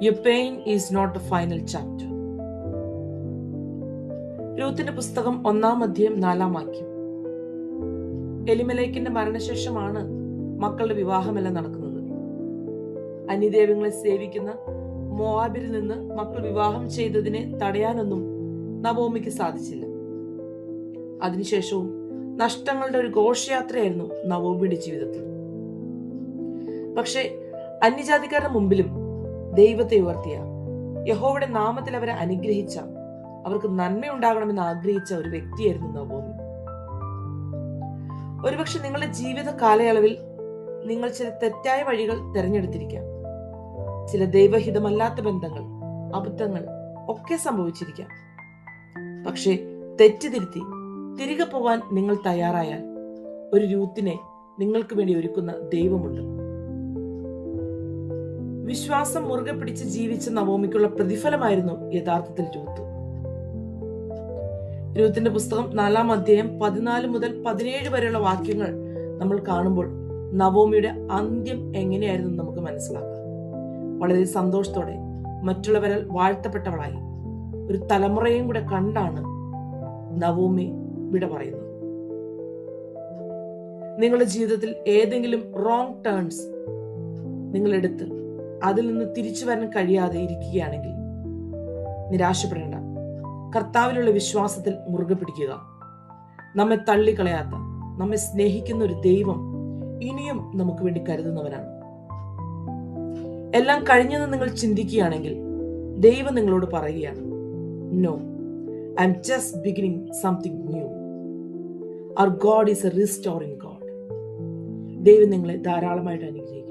Your pain is not the final chapter. രൂത്തിന്റെ പുസ്തകം 1:4. എലിമേലെക്കിന്റെ മരണശേഷമാണ് മക്കളുടെ വിവാഹമെല്ലാം നടക്കുന്നത്. അന്യദൈവങ്ങളെ സേവിക്കുന്ന മോവാബിൽ നിന്ന് മക്കൾ വിവാഹം ചെയ്തതിനെ തടയാനൊന്നും നവോമിക്ക് സാധിച്ചില്ല. അതിനുശേഷവും നഷ്ടങ്ങളുടെ ഒരു ഘോഷയാത്രയായിരുന്നു നവോമിയുടെ ജീവിതത്തിൽ. പക്ഷെ അന്യജാതിക്കാരുടെ മുമ്പിലും ദൈവത്തെ ഉയർത്തിയ, യഹോവയുടെ നാമത്തിൽ അവരെ അനുഗ്രഹിച്ച, അവർക്ക് നന്മയുണ്ടാകണമെന്ന് ആഗ്രഹിച്ച ഒരു വ്യക്തിയായിരുന്നു നവോമി. ഒരുപക്ഷെ നിങ്ങളുടെ ജീവിത കാലയളവിൽ നിങ്ങൾ ചില തെറ്റായ വഴികൾ തിരഞ്ഞെടുത്തിരിക്കാം. ചില ദൈവഹിതമല്ലാത്ത ബന്ധങ്ങൾ, അബദ്ധങ്ങൾ ഒക്കെ സംഭവിച്ചിരിക്കാം. പക്ഷെ തെറ്റുതിരുത്തി തിരികെ പോകാൻ നിങ്ങൾ തയ്യാറായാൽ ഒരു രൂത്തിനെ നിങ്ങൾക്ക് വേണ്ടി ഒരുക്കുന്ന ദൈവമുണ്ട്. വിശ്വാസം മുറുകെ പിടിച്ച് ജീവിച്ച നവോമിക്കുള്ള പ്രതിഫലമായിരുന്നു യഥാർത്ഥത്തിൽ രൂത്ത്. രൂത്തിന്റെ പുസ്തകം 4:14 മുതൽ 17 വരെയുള്ള വാക്യങ്ങൾ നമ്മൾ കാണുമ്പോൾ നവോമിയുടെ അന്ത്യം എങ്ങനെയായിരുന്നു നമുക്ക് മനസ്സിലാക്കാം. വളരെ സന്തോഷത്തോടെ മറ്റുള്ളവരാൽ വാഴ്ത്തപ്പെട്ടവളായി ഒരു തലമുറയും കൂടെ കണ്ടാണ് നവോമി വിട പറയുന്നത്. നിങ്ങളുടെ ജീവിതത്തിൽ ഏതെങ്കിലും റോങ് ടേൺസ് നിങ്ങൾ എടുത്ത് അതിൽ നിന്ന് തിരിച്ചു വരാൻ കഴിയാതെ ഇരിക്കുകയാണെങ്കിൽ നിരാശപ്പെടേണ്ട. കർത്താവിലുള്ള വിശ്വാസത്തിൽ മുറുകെ പിടിക്കുക. നമ്മെ തള്ളിക്കളയാത്ത, നമ്മെ സ്നേഹിക്കുന്ന ഒരു ദൈവം ഇനിയും നമുക്ക് വേണ്ടി കരുതുന്നവനാണ്. എല്ലാം കഴിഞ്ഞെന്ന് നിങ്ങൾ ചിന്തിക്കുകയാണെങ്കിൽ ദൈവം നിങ്ങളോട് പറയുകയാണ്, no, I am just beginning something new. അവർ God is a restoring God. ദൈവം നിങ്ങളെ ധാരാളമായിട്ട് അനുഗ്രഹിക്കും.